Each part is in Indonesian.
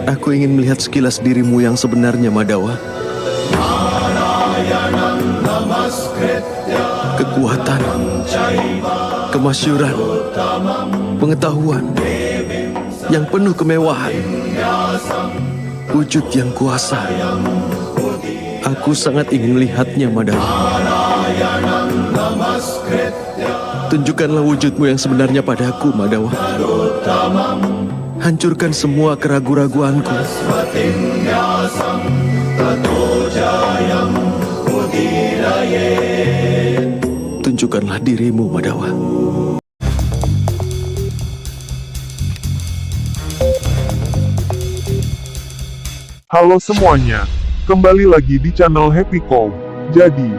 Aku ingin melihat sekilas dirimu yang sebenarnya, Madawa. Kekuatan, kemasyuran, pengetahuan yang penuh kemewahan, wujud yang kuasa. Aku sangat ingin melihatnya, Madawa. Tunjukkanlah wujudmu yang sebenarnya padaku, Madawa. Hancurkan semua keraguan-raguanku. Tunjukkanlah dirimu, Madawa. Halo semuanya, kembali lagi di channel Happy Cow. Jadi,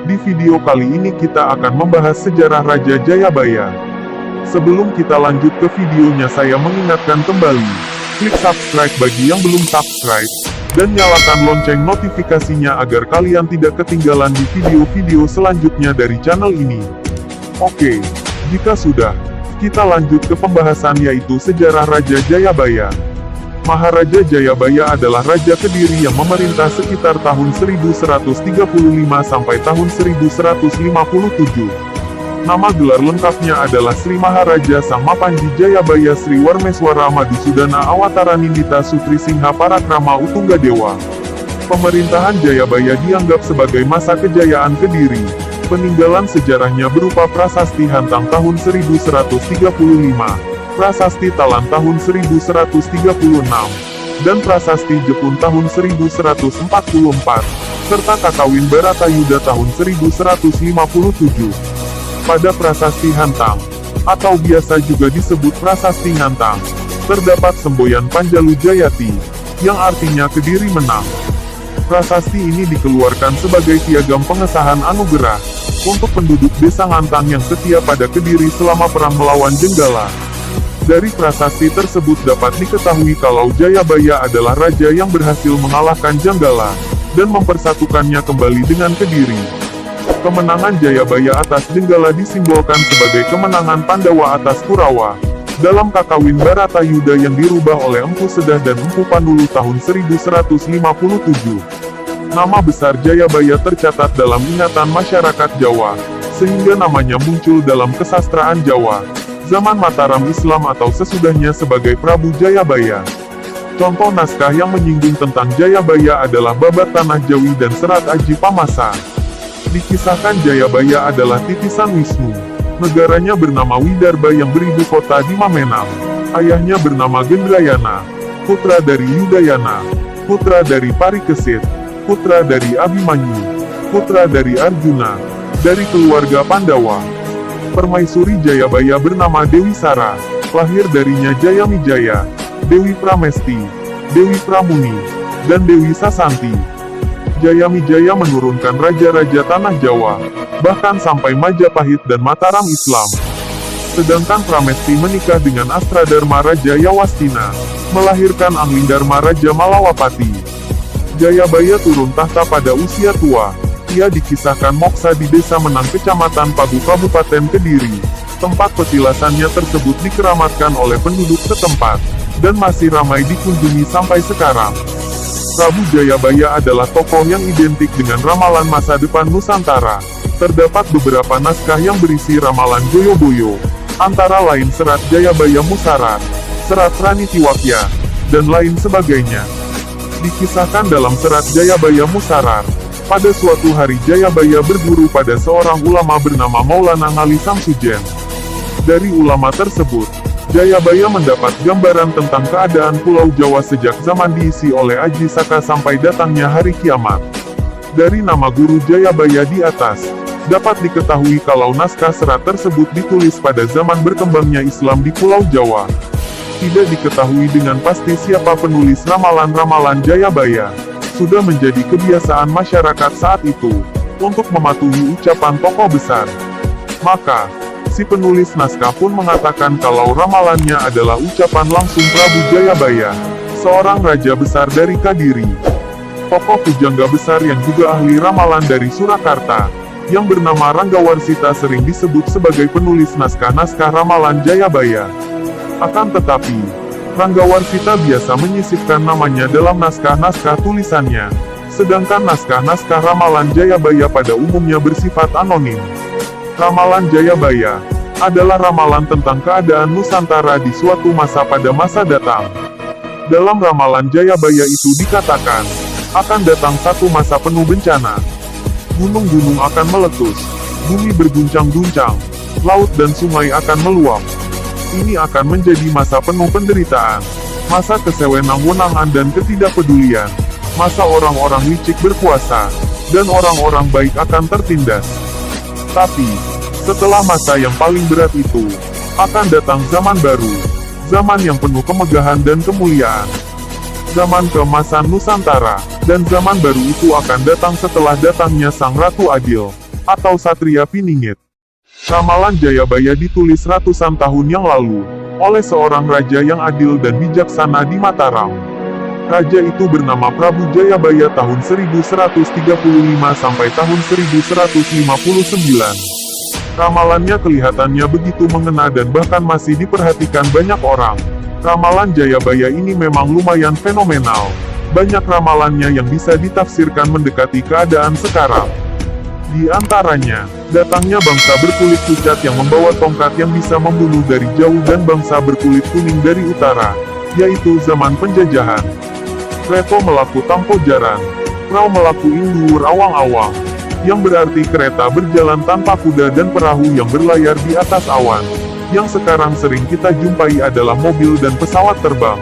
di video kali ini kita akan membahas sejarah Raja Jayabaya. Sebelum kita lanjut ke videonya, saya mengingatkan kembali, klik subscribe bagi yang belum subscribe, dan nyalakan lonceng notifikasinya agar kalian tidak ketinggalan di video-video selanjutnya dari channel ini. Oke, jika sudah, kita lanjut ke pembahasan yaitu sejarah Raja Jayabaya. Maharaja Jayabaya adalah Raja Kediri yang memerintah sekitar tahun 1135 sampai tahun 1157. Nama gelar lengkapnya adalah Sri Maharaja Samapanji Jayabaya Sri Warmeswara Madusudana Awataranindita Sutri Singha Parakrama Utunggadewa. Pemerintahan Jayabaya dianggap sebagai masa kejayaan Kediri. Peninggalan sejarahnya berupa prasasti Hantang tahun 1135, prasasti Talan tahun 1136, dan prasasti Jepun tahun 1144, serta Kakawin Baratayuda tahun 1157. Pada prasasti Hantang, atau biasa juga disebut prasasti Ngantang, terdapat semboyan Panjalu Jayati, yang artinya Kediri menang. Prasasti ini dikeluarkan sebagai piagam pengesahan anugerah, untuk penduduk desa Ngantang yang setia pada Kediri selama perang melawan Jenggala. Dari prasasti tersebut dapat diketahui kalau Jayabaya adalah raja yang berhasil mengalahkan Jenggala, dan mempersatukannya kembali dengan Kediri. Kemenangan Jayabaya atas Jenggala disimbolkan sebagai kemenangan Pandawa atas Kurawa, dalam Kakawin Baratayuda yang dirubah oleh Empu Sedah dan Empu Pandulu tahun 1157. Nama besar Jayabaya tercatat dalam ingatan masyarakat Jawa, sehingga namanya muncul dalam kesastraan Jawa, zaman Mataram Islam atau sesudahnya sebagai Prabu Jayabaya. Contoh naskah yang menyinggung tentang Jayabaya adalah Babat Tanah Jawi dan Serat Aji Pamasa. Dikisahkan Jayabaya adalah titisan Wisnu. Negaranya bernama Widarba yang beribu kota di Mamenang. Ayahnya bernama Gendrayana, putra dari Yudayana, putra dari Parikesit, putra dari Abimanyu, putra dari Arjuna, dari keluarga Pandawa. Permaisuri Jayabaya bernama Dewi Sara, lahir darinya Jayamijaya, Dewi Pramesti, Dewi Pramuni, dan Dewi Sasanti. Jayamijaya menurunkan raja-raja tanah Jawa, bahkan sampai Majapahit dan Mataram Islam. Sedangkan Pramesti menikah dengan Astradharma Raja Yawastina, melahirkan Anglingdarma Raja Malawapati. Jayabaya turun tahta pada usia tua. Ia dikisahkan moksa di desa Menang Kecamatan Pagu Kabupaten Kediri. Tempat petilasannya tersebut dikeramatkan oleh penduduk setempat, dan masih ramai dikunjungi sampai sekarang. Prabu Jayabaya adalah tokoh yang identik dengan ramalan masa depan Nusantara. Terdapat beberapa naskah yang berisi ramalan Joyoboyo, antara lain Serat Jayabaya Musarat, Serat Ranitiwakya, dan lain sebagainya. Dikisahkan dalam Serat Jayabaya Musarat, pada suatu hari Jayabaya berguru pada seorang ulama bernama Maulana Ngali Samsujen. Dari ulama tersebut, Jayabaya mendapat gambaran tentang keadaan Pulau Jawa sejak zaman diisi oleh Aji Saka sampai datangnya hari kiamat. Dari nama guru Jayabaya di atas, dapat diketahui kalau naskah serat tersebut ditulis pada zaman berkembangnya Islam di Pulau Jawa. Tidak diketahui dengan pasti siapa penulis ramalan-ramalan Jayabaya. Sudah menjadi kebiasaan masyarakat saat itu, untuk mematuhi ucapan tokoh besar. Maka, si penulis naskah pun mengatakan kalau ramalannya adalah ucapan langsung Prabu Jayabaya, seorang raja besar dari Kadiri. Tokoh pujangga besar yang juga ahli ramalan dari Surakarta, yang bernama Ranggawarsita sering disebut sebagai penulis naskah-naskah ramalan Jayabaya. Akan tetapi, Ranggawarsita biasa menyisipkan namanya dalam naskah-naskah tulisannya, sedangkan naskah-naskah ramalan Jayabaya pada umumnya bersifat anonim. Ramalan Jayabaya adalah ramalan tentang keadaan Nusantara di suatu masa pada masa datang. Dalam ramalan Jayabaya itu dikatakan, akan datang satu masa penuh bencana. Gunung-gunung akan meletus, bumi berguncang-guncang, laut dan sungai akan meluap. Ini akan menjadi masa penuh penderitaan, masa kesewenang-wenangan dan ketidakpedulian, masa orang-orang licik berkuasa, dan orang-orang baik akan tertindas. Tapi, setelah masa yang paling berat itu, akan datang zaman baru, zaman yang penuh kemegahan dan kemuliaan. Zaman keemasan Nusantara, dan zaman baru itu akan datang setelah datangnya Sang Ratu Adil, atau Satria Piningit. Ramalan Jayabaya ditulis ratusan tahun yang lalu, oleh seorang raja yang adil dan bijaksana di Mataram. Raja itu bernama Prabu Jayabaya tahun 1135 sampai tahun 1159. Ramalannya kelihatannya begitu mengena dan bahkan masih diperhatikan banyak orang. Ramalan Jayabaya ini memang lumayan fenomenal. Banyak ramalannya yang bisa ditafsirkan mendekati keadaan sekarang. Di antaranya, datangnya bangsa berkulit pucat yang membawa tongkat yang bisa membunuh dari jauh dan bangsa berkulit kuning dari utara, yaitu zaman penjajahan. Reto melaku tampo jaran, prau melaku induur awang-awang, yang berarti kereta berjalan tanpa kuda dan perahu yang berlayar di atas awan. Yang sekarang sering kita jumpai adalah mobil dan pesawat terbang.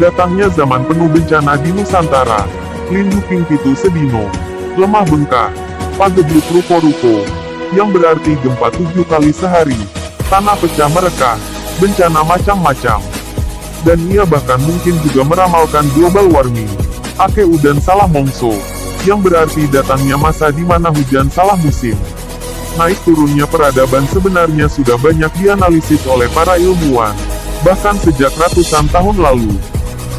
Datangnya zaman penuh bencana di Nusantara, lindu ping pitu sedino, lemah bengkak, pagebluk rupo-rupo, yang berarti gempa 7 kali sehari, tanah pecah merekah, bencana macam-macam. Dan ia bahkan mungkin juga meramalkan global warming, ake udan salah mongso, yang berarti datangnya masa di mana hujan salah musim. Naik turunnya peradaban sebenarnya sudah banyak dianalisis oleh para ilmuwan, bahkan sejak ratusan tahun lalu.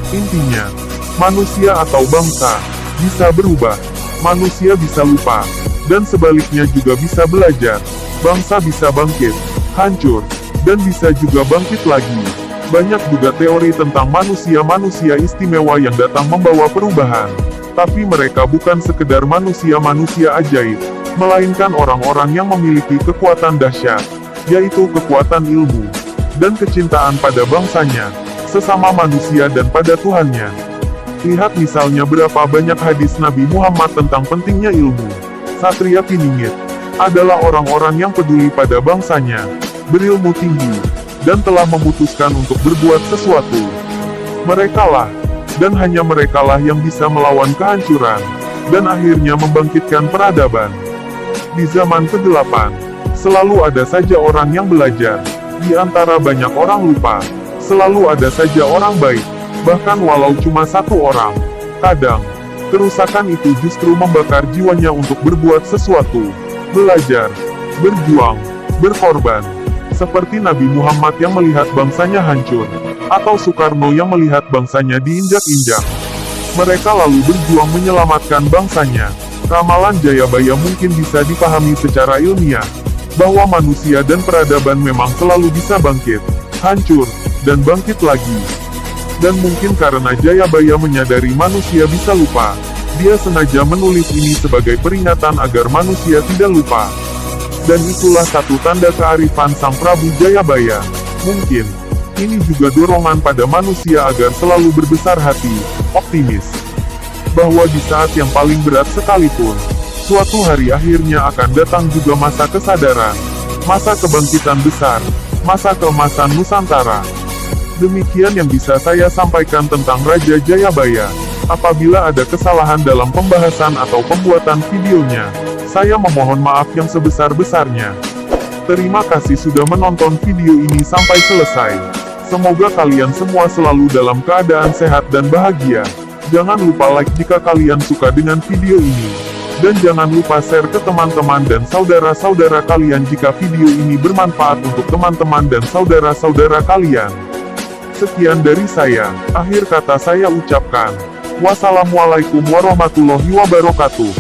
Intinya, manusia atau bangsa bisa berubah, manusia bisa lupa, dan sebaliknya juga bisa belajar. Bangsa bisa bangkit, hancur, dan bisa juga bangkit lagi. Banyak juga teori tentang manusia-manusia istimewa yang datang membawa perubahan. Tapi mereka bukan sekedar manusia-manusia ajaib, melainkan orang-orang yang memiliki kekuatan dahsyat, yaitu kekuatan ilmu, dan kecintaan pada bangsanya, sesama manusia dan pada Tuhannya. Lihat misalnya berapa banyak hadis Nabi Muhammad tentang pentingnya ilmu. Satria Piningit adalah orang-orang yang peduli pada bangsanya, berilmu tinggi, dan telah memutuskan untuk berbuat sesuatu. Merekalah, dan hanya merekalah yang bisa melawan kehancuran, dan akhirnya membangkitkan peradaban. Di zaman ke-8, selalu ada saja orang yang belajar. Di antara banyak orang lupa, selalu ada saja orang baik, bahkan walau cuma satu orang. Kadang, kerusakan itu justru membakar jiwanya untuk berbuat sesuatu, belajar, berjuang, berkorban. Seperti Nabi Muhammad yang melihat bangsanya hancur, atau Soekarno yang melihat bangsanya diinjak-injak. Mereka lalu berjuang menyelamatkan bangsanya. Ramalan Jayabaya mungkin bisa dipahami secara ilmiah, bahwa manusia dan peradaban memang selalu bisa bangkit, hancur, dan bangkit lagi. Dan mungkin karena Jayabaya menyadari manusia bisa lupa, dia sengaja menulis ini sebagai peringatan agar manusia tidak lupa. Dan itulah satu tanda kearifan Sang Prabu Jayabaya. Mungkin, ini juga dorongan pada manusia agar selalu berbesar hati, optimis. Bahwa di saat yang paling berat sekalipun, suatu hari akhirnya akan datang juga masa kesadaran, masa kebangkitan besar, masa keemasan Nusantara. Demikian yang bisa saya sampaikan tentang Raja Jayabaya. Apabila ada kesalahan dalam pembahasan atau pembuatan videonya, saya memohon maaf yang sebesar-besarnya. Terima kasih sudah menonton video ini sampai selesai. Semoga kalian semua selalu dalam keadaan sehat dan bahagia. Jangan lupa like jika kalian suka dengan video ini. Dan jangan lupa share ke teman-teman dan saudara-saudara kalian jika video ini bermanfaat untuk teman-teman dan saudara-saudara kalian. Sekian dari saya, akhir kata saya ucapkan. Wassalamualaikum warahmatullahi wabarakatuh.